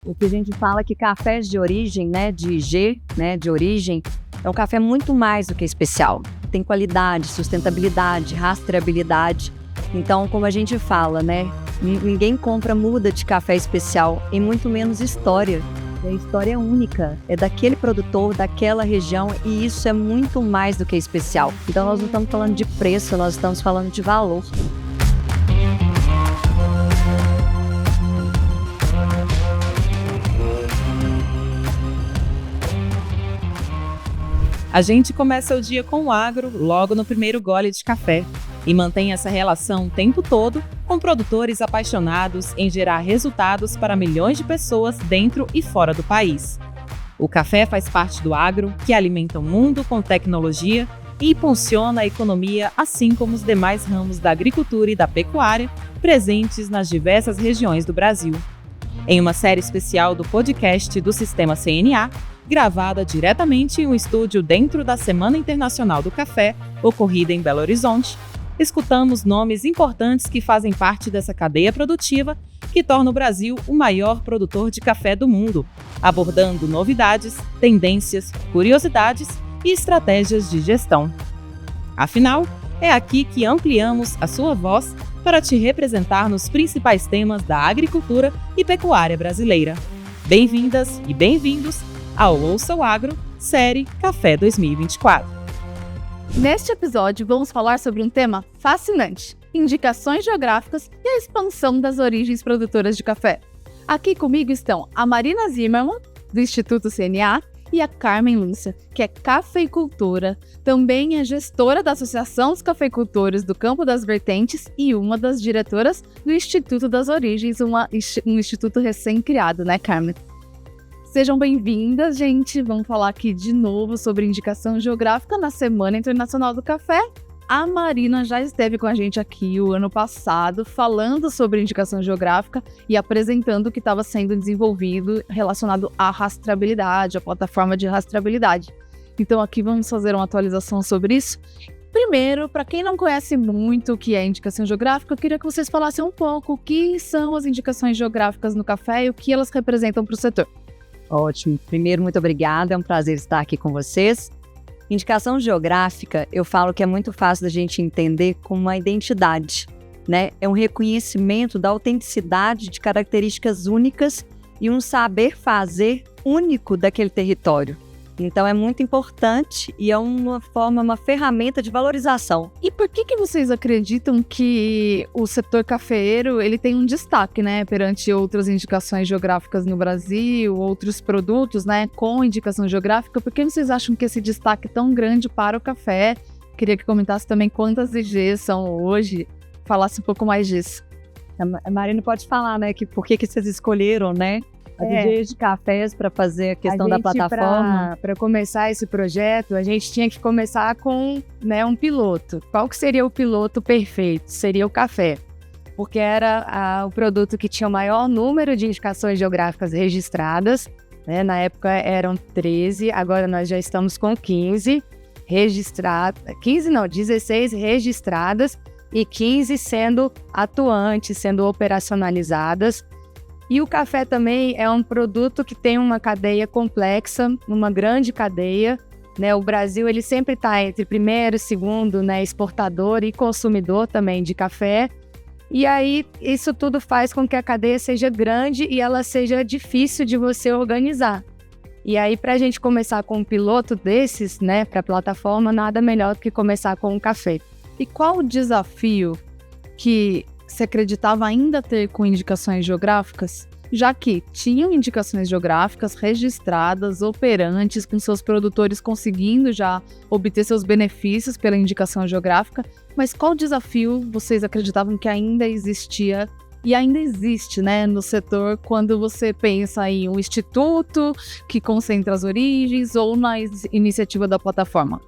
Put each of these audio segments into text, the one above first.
O que a gente fala que cafés de origem, né, de IG, né, de origem, é um café muito mais do que especial. Tem qualidade, sustentabilidade, rastreabilidade. Então, como a gente fala, né, ninguém compra muda de café especial e muito menos história. A história é única, é daquele produtor, daquela região, e isso é muito mais do que especial. Então, nós não estamos falando de preço, nós estamos falando de valor. A gente começa o dia com o agro logo no primeiro gole de café e mantém essa relação o tempo todo com produtores apaixonados em gerar resultados para milhões de pessoas dentro e fora do país. O café faz parte do agro, que alimenta o mundo com tecnologia e impulsiona a economia, assim como os demais ramos da agricultura e da pecuária presentes nas diversas regiões do Brasil. Em uma série especial do podcast do Sistema CNA, gravada diretamente em um estúdio dentro da Semana Internacional do Café, ocorrida em Belo Horizonte, escutamos nomes importantes que fazem parte dessa cadeia produtiva que torna o Brasil o maior produtor de café do mundo, abordando novidades, tendências, curiosidades e estratégias de gestão. Afinal, é aqui que ampliamos a sua voz para te representar nos principais temas da agricultura e pecuária brasileira. Bem-vindas e bem-vindos ao Ouça o Agro, série Café 2024. Neste episódio, vamos falar sobre um tema fascinante: indicações geográficas e a expansão das origens produtoras de café. Aqui comigo estão a Marina Zimmermann, do Instituto CNA, e a Carmen Lúcia, que é cafeicultora, também é gestora da Associação dos Cafeicultores do Campo das Vertentes e uma das diretoras do Instituto das Origens, um instituto recém-criado, né, Carmen? Sejam bem-vindas, gente. Vamos falar aqui de novo sobre indicação geográfica na Semana Internacional do Café. A Marina já esteve com a gente aqui o ano passado, falando sobre indicação geográfica e apresentando o que estava sendo desenvolvido relacionado à rastreabilidade, à plataforma de rastreabilidade. Então aqui vamos fazer uma atualização sobre isso. Primeiro, para quem não conhece muito o que é indicação geográfica, eu queria que vocês falassem um pouco o que são as indicações geográficas no café e o que elas representam para o setor. Ótimo. Primeiro, muito obrigada. É um prazer estar aqui com vocês. Indicação geográfica, eu falo que é muito fácil da gente entender como uma identidade, né? É um reconhecimento da autenticidade de características únicas e um saber fazer único daquele território. Então é muito importante e é uma ferramenta de valorização. E por que vocês acreditam que o setor cafeeiro ele tem um destaque, né, perante outras indicações geográficas no Brasil, outros produtos, né, com indicação geográfica? Por que vocês acham que esse destaque é tão grande para o café? Queria que comentasse também quantas IGs são hoje, falasse um pouco mais disso. A Marina pode falar, né, que por que vocês escolheram, né, as IGs de cafés para fazer a questão da plataforma. Para começar esse projeto, a gente tinha que começar com, né, um piloto. Qual que seria o piloto perfeito? Seria o café, porque era o produto que tinha o maior número de indicações geográficas registradas, né? Na época eram 13, agora nós já estamos com 15 registradas, 16 registradas e 15 sendo atuantes, sendo operacionalizadas. E o café também é um produto que tem uma cadeia complexa, uma grande cadeia, né? O Brasil ele sempre está entre primeiro e segundo, né, exportador e consumidor também de café. E aí isso tudo faz com que a cadeia seja grande e ela seja difícil de você organizar. E aí para a gente começar com um piloto desses, né, para a plataforma, nada melhor do que começar com o café. E qual o desafio que se acreditava ainda ter com indicações geográficas, já que tinham indicações geográficas registradas, operantes, com seus produtores conseguindo já obter seus benefícios pela indicação geográfica, mas qual desafio vocês acreditavam que ainda existia e ainda existe, né, no setor quando você pensa em um instituto que concentra as origens ou na iniciativa da plataforma?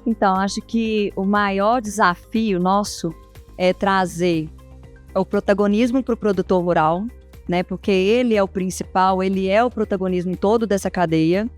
Então, acho que o maior desafio nosso é trazer o protagonismo para o produtor rural, né? Porque ele é o principal, ele é o protagonismo todo dessa cadeia,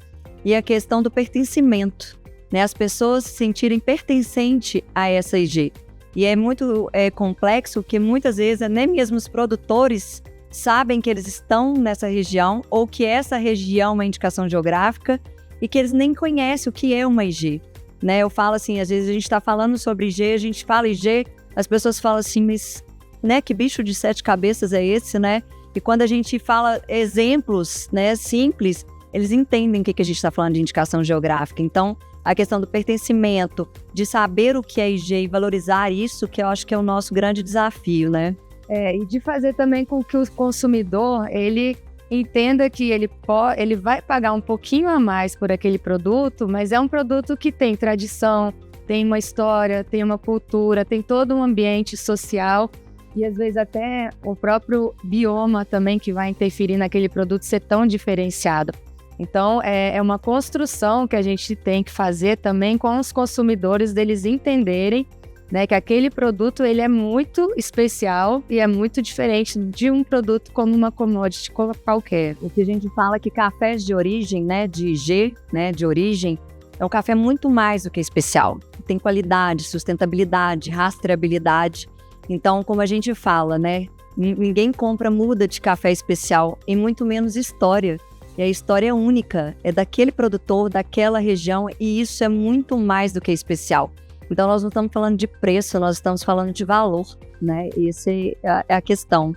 e a questão do pertencimento, né? As pessoas se sentirem pertencentes a essa IG. E é muito complexo, porque muitas vezes nem mesmo os produtores sabem que eles estão nessa região ou que essa região é uma indicação geográfica e que eles nem conhecem o que é uma IG, né? Eu falo assim, às vezes a gente está falando sobre IG, a gente fala IG, as pessoas falam assim, mas, né, que bicho de 7 cabeças é esse, né? E quando a gente fala exemplos, né, simples, eles entendem o que a gente está falando de indicação geográfica. Então, a questão do pertencimento, de saber o que é IG e valorizar isso, que eu acho que é o nosso grande desafio, né? E de fazer também com que o consumidor, ele entenda que ele vai pagar um pouquinho a mais por aquele produto, mas é um produto que tem tradição, tem uma história, tem uma cultura, tem todo um ambiente social e às vezes até o próprio bioma também que vai interferir naquele produto ser tão diferenciado. Então, é uma construção que a gente tem que fazer também com os consumidores, deles entenderem, né, que aquele produto ele é muito especial e é muito diferente de um produto como uma commodity qualquer. O que a gente fala que cafés de origem, né, de IG, né, de origem, é um café muito mais do que especial. Tem qualidade, sustentabilidade, rastreabilidade. Então, como a gente fala, né, ninguém compra muda de café especial e muito menos história. E a história é única, é daquele produtor, daquela região, e isso é muito mais do que especial. Então, nós não estamos falando de preço, nós estamos falando de valor, né? Essa é a questão.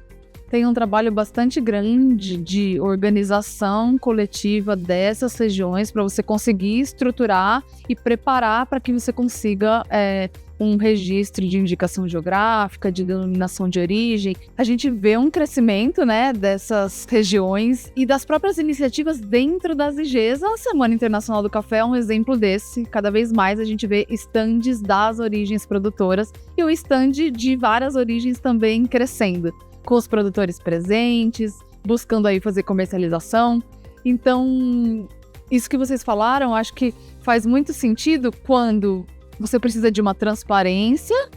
Tem um trabalho bastante grande de organização coletiva dessas regiões para você conseguir estruturar e preparar para que você consiga um registro de indicação geográfica, de denominação de origem. A gente vê um crescimento, né, dessas regiões e das próprias iniciativas dentro das IGs. A Semana Internacional do Café é um exemplo desse. Cada vez mais a gente vê estandes das origens produtoras e o estande de várias origens também crescendo, com os produtores presentes, buscando aí fazer comercialização. Então, isso que vocês falaram, acho que faz muito sentido quando você precisa de uma transparência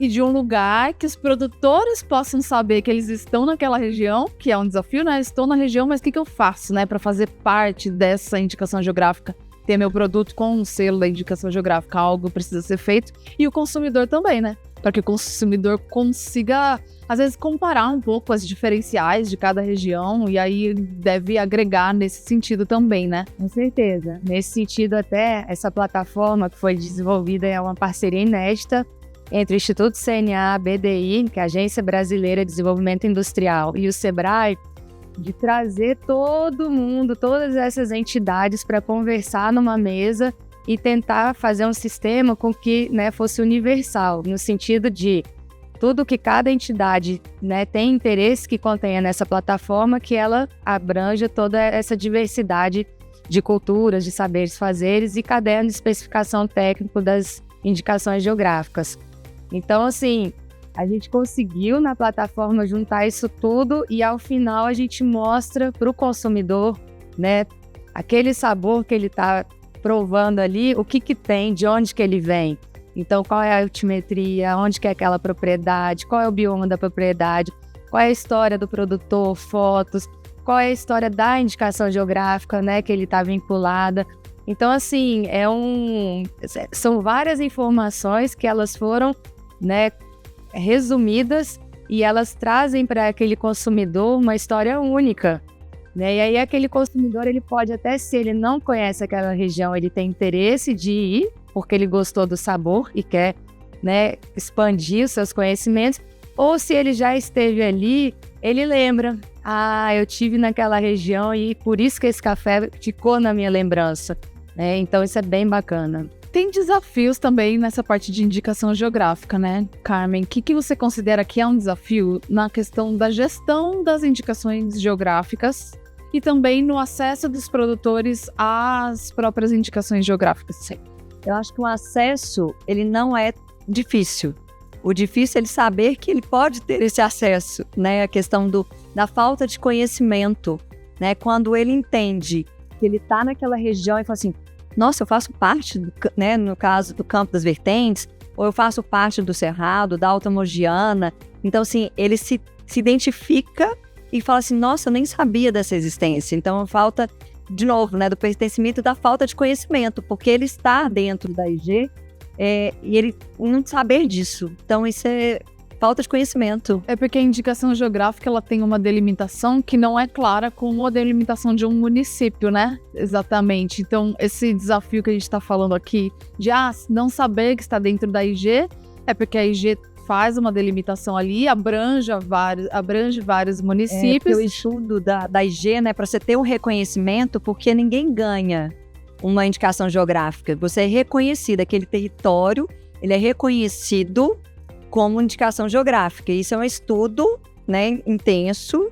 e de um lugar que os produtores possam saber que eles estão naquela região, que é um desafio, né? Estou na região, mas o que eu faço, né, para fazer parte dessa indicação geográfica? Ter meu produto com um selo da indicação geográfica, algo precisa ser feito. E o consumidor também, né? Para que o consumidor consiga, às vezes, comparar um pouco as diferenciais de cada região e aí deve agregar nesse sentido também, né? Com certeza. Nesse sentido, até essa plataforma que foi desenvolvida é uma parceria inédita entre o Instituto CNA, BDI, que é a Agência Brasileira de Desenvolvimento Industrial, e o SEBRAE, de trazer todo mundo, todas essas entidades para conversar numa mesa e tentar fazer um sistema com que, né, fosse universal, no sentido de tudo que cada entidade, né, tem interesse que contenha nessa plataforma, que ela abranja toda essa diversidade de culturas, de saberes fazeres e caderno de especificação técnico das indicações geográficas. Então, assim, a gente conseguiu na plataforma juntar isso tudo e ao final a gente mostra para o consumidor, né, aquele sabor que ele está provando ali, o que tem, de onde que ele vem. Então, qual é a altimetria, onde que é aquela propriedade, qual é o bioma da propriedade, qual é a história do produtor, fotos, qual é a história da indicação geográfica, né, que ele está vinculada. Então, assim, são várias informações que elas foram, né, resumidas e elas trazem para aquele consumidor uma história única. Né? E aí aquele consumidor, ele pode até, se ele não conhece aquela região, ele tem interesse de ir, porque ele gostou do sabor e quer, né, expandir os seus conhecimentos, ou se ele já esteve ali, ele lembra, eu tive naquela região e por isso que esse café ficou na minha lembrança. Né? Então isso é bem bacana. Tem desafios também nessa parte de indicação geográfica, né, Carmen? O que você considera que é um desafio na questão da gestão das indicações geográficas e também no acesso dos produtores às próprias indicações geográficas? Sim. Eu acho que o acesso, ele não é difícil. O difícil é ele saber que ele pode ter esse acesso, né? A questão da falta de conhecimento, né? Quando ele entende que ele está naquela região e fala assim, nossa, eu faço parte, né, no caso do Campo das Vertentes, ou eu faço parte do Cerrado, da Alta Mogiana. Então, assim, ele se identifica e fala assim, nossa, eu nem sabia dessa existência. Então, falta, de novo, né, do pertencimento e da falta de conhecimento, porque ele está dentro da IG e ele não saber disso. Então, isso é falta de conhecimento. É porque a indicação geográfica ela tem uma delimitação que não é clara como a delimitação de um município, né? Exatamente. Então, esse desafio que a gente está falando aqui de não saber que está dentro da IG, é porque a IG faz uma delimitação ali, abrange vários municípios. O estudo da IG, né, para você ter um reconhecimento, porque ninguém ganha uma indicação geográfica. Você é reconhecido, aquele território, ele é reconhecido como indicação geográfica. Isso é um estudo, né,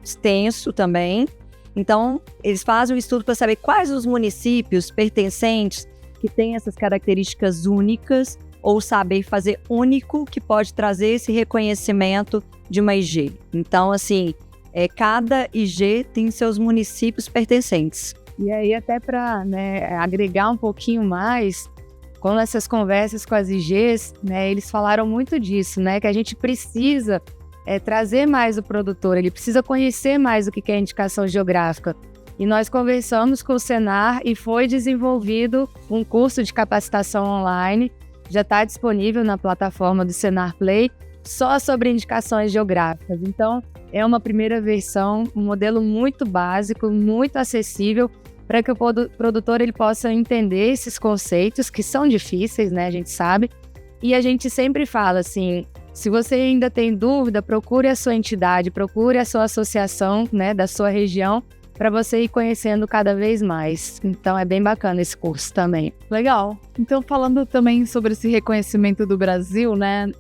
extenso também. Então, eles fazem um estudo para saber quais os municípios pertencentes que têm essas características únicas ou saber fazer único que pode trazer esse reconhecimento de uma IG. Então, assim, cada IG tem seus municípios pertencentes. E aí, até para, né, agregar um pouquinho mais, com essas conversas com as IGs, né, eles falaram muito disso, né, que a gente precisa trazer mais o produtor, ele precisa conhecer mais o que é indicação geográfica. E nós conversamos com o Senar e foi desenvolvido um curso de capacitação online, já está disponível na plataforma do Senar Play, só sobre indicações geográficas. Então, é uma primeira versão, um modelo muito básico, muito acessível, para que o produtor ele possa entender esses conceitos, que são difíceis, né, a gente sabe. E a gente sempre fala assim, se você ainda tem dúvida, procure a sua entidade, procure a sua associação, né, da sua região, para você ir conhecendo cada vez mais. Então é bem bacana esse curso também. Legal. Então, falando também sobre esse reconhecimento do Brasil, né?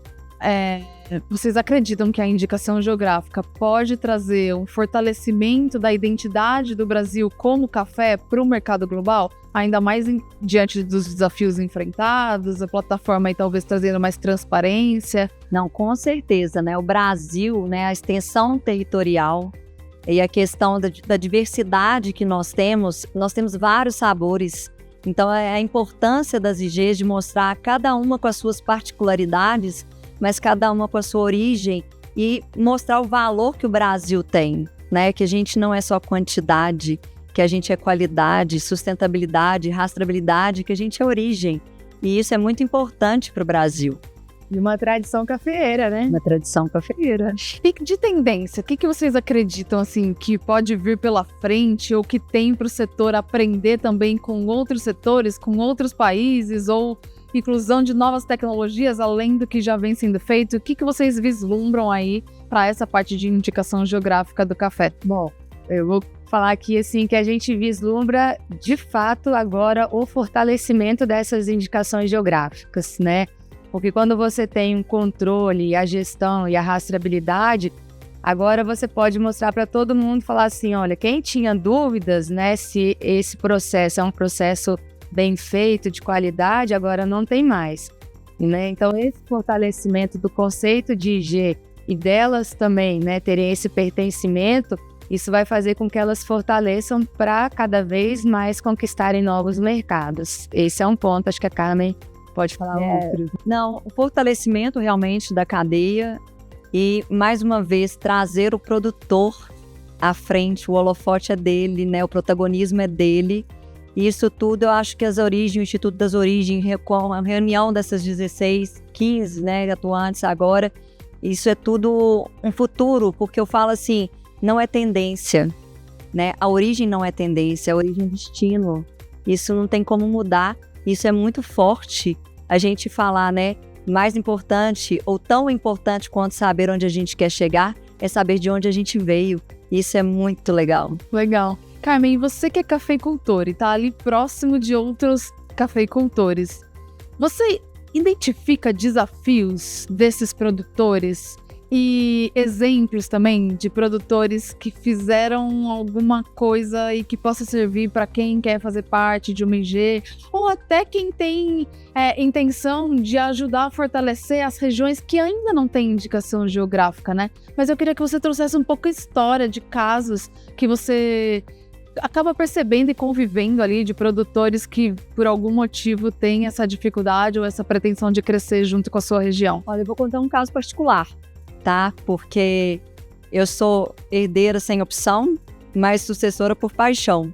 Vocês acreditam que a indicação geográfica pode trazer um fortalecimento da identidade do Brasil como café para o mercado global? Ainda mais diante dos desafios enfrentados, a plataforma aí talvez trazendo mais transparência? Não, com certeza, né? O Brasil, né, a extensão territorial e a questão da diversidade que nós temos vários sabores. Então, é a importância das IGs de mostrar cada uma com as suas particularidades, mas cada uma com a sua origem e mostrar o valor que o Brasil tem, né? Que a gente não é só quantidade, que a gente é qualidade, sustentabilidade, rastreabilidade, que a gente é origem. E isso é muito importante para o Brasil. E uma tradição cafeeira, né? Uma tradição cafeeira. E de tendência, o que vocês acreditam assim que pode vir pela frente ou que tem para o setor aprender também com outros setores, com outros países ou inclusão de novas tecnologias além do que já vem sendo feito? O que vocês vislumbram aí para essa parte de indicação geográfica do café? Bom, eu vou falar aqui assim que a gente vislumbra de fato agora o fortalecimento dessas indicações geográficas, né? Porque quando você tem um controle, a gestão e a rastreabilidade, agora você pode mostrar para todo mundo, falar assim, olha, quem tinha dúvidas, né, se esse processo é um processo bem feito, de qualidade, agora não tem mais, né? Então, esse fortalecimento do conceito de IG e delas também, né, terem esse pertencimento, isso vai fazer com que elas fortaleçam para cada vez mais conquistarem novos mercados. Esse é um ponto, acho que a Carmen pode falar outro. Não, o fortalecimento realmente da cadeia e, mais uma vez, trazer o produtor à frente, o holofote é dele, né? O protagonismo é dele. E isso tudo, eu acho que as origens, o Instituto das Origens, com a reunião dessas 16, 15, né, atuantes agora, isso é tudo um futuro, porque eu falo assim, não é tendência, né? A origem não é tendência, a origem é destino. Isso não tem como mudar, isso é muito forte. A gente falar, né, mais importante ou tão importante quanto saber onde a gente quer chegar é saber de onde a gente veio. Isso é muito legal. Legal. Carmen, você que é cafeicultor e tá ali próximo de outros cafeicultores, você identifica desafios desses produtores e exemplos também de produtores que fizeram alguma coisa e que possa servir para quem quer fazer parte de uma IG ou até quem tem intenção de ajudar a fortalecer as regiões que ainda não têm indicação geográfica, né? Mas eu queria que você trouxesse um pouco a história de casos que você acaba percebendo e convivendo ali de produtores que por algum motivo têm essa dificuldade ou essa pretensão de crescer junto com a sua região. Olha, eu vou contar um caso particular, tá? Porque eu sou herdeira sem opção, mas sucessora por paixão.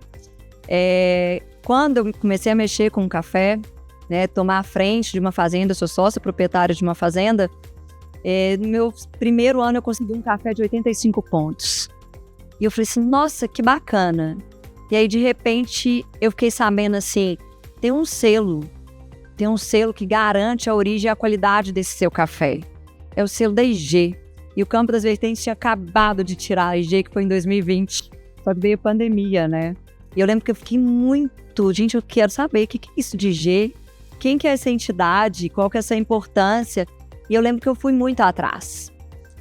Quando eu comecei a mexer com café, né, tomar a frente de uma fazenda, eu sou sócia proprietária de uma fazenda, No meu primeiro ano eu consegui um café de 85 pontos. E eu falei assim, nossa, que bacana. E aí, de repente, eu fiquei sabendo assim, tem um selo que garante a origem e a qualidade desse seu café. É o selo da IG. E o Campo das Vertentes tinha acabado de tirar a IG, que foi em 2020. Só que veio a pandemia, né? E eu lembro que eu fiquei muito... Gente, eu quero saber o que é isso de IG? Quem que é essa entidade? Qual que é essa importância? E eu lembro que eu fui muito atrás.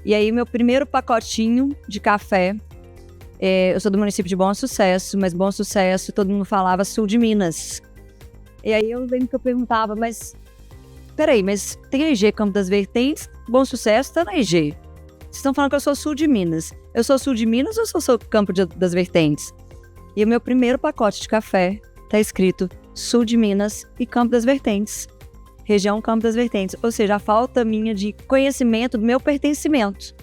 E aí, meu primeiro pacotinho de café... eu sou do município de Bom Sucesso, mas Bom Sucesso, todo mundo falava sul de Minas. E aí eu lembro que eu perguntava, mas... Peraí, mas tem a IG Campo das Vertentes, Bom Sucesso tá na IG. Vocês estão falando que eu sou sul de Minas. Eu sou sul de Minas ou sou Campo das Vertentes? E o meu primeiro pacote de café tá escrito sul de Minas e Campo das Vertentes. Região Campo das Vertentes. Ou seja, a falta minha de conhecimento do meu pertencimento.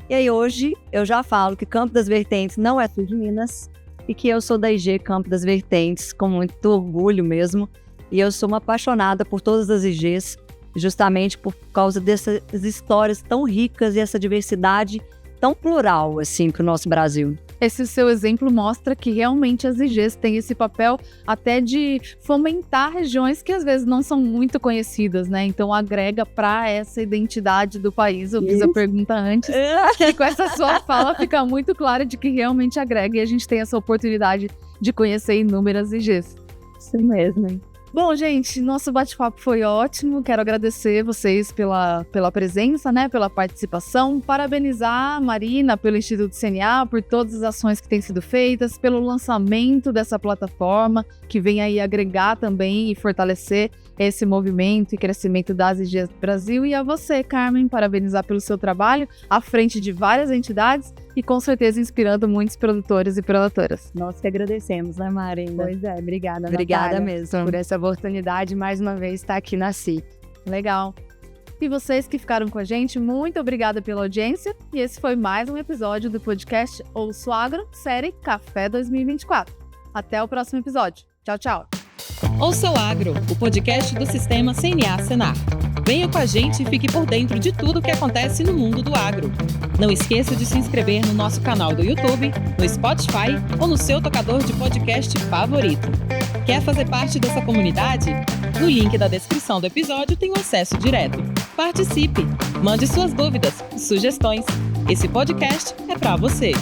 E aí hoje eu já falo que Campo das Vertentes não é sul de Minas e que eu sou da IG Campo das Vertentes, com muito orgulho mesmo. E eu sou uma apaixonada por todas as IGs, justamente por causa dessas histórias tão ricas e essa diversidade tão plural, assim, para o nosso Brasil. Esse seu exemplo mostra que realmente as IGs têm esse papel até de fomentar regiões que às vezes não são muito conhecidas, né? Então agrega para essa identidade do país. Eu fiz a pergunta antes e com essa sua fala fica muito claro de que realmente agrega e a gente tem essa oportunidade de conhecer inúmeras IGs. Isso mesmo, hein? Bom, gente, nosso bate-papo foi ótimo. Quero agradecer vocês pela presença, né, pela participação. Parabenizar a Marina pelo Instituto CNA, por todas as ações que têm sido feitas, pelo lançamento dessa plataforma, que vem aí agregar também e fortalecer esse movimento e crescimento das IGs do Brasil. E a você, Carmen, parabenizar pelo seu trabalho à frente de várias entidades e com certeza inspirando muitos produtores e produtoras. Nós que agradecemos, né, Marina? Pois é, obrigada, Obrigada Natália, mesmo. por essa oportunidade, mais uma vez, estar aqui na CIP. Legal. E vocês que ficaram com a gente, muito obrigada pela audiência. E esse foi mais um episódio do podcast Ouço Agro, série Café 2024. Até o próximo episódio. Tchau, tchau. Ouça o Agro, o podcast do Sistema CNA-Senar. Venha com a gente e fique por dentro de tudo o que acontece no mundo do agro. Não esqueça de se inscrever no nosso canal do YouTube, no Spotify ou no seu tocador de podcast favorito. Quer fazer parte dessa comunidade? No link da descrição do episódio tem o acesso direto. Participe! Mande suas dúvidas, sugestões. Esse podcast é para você.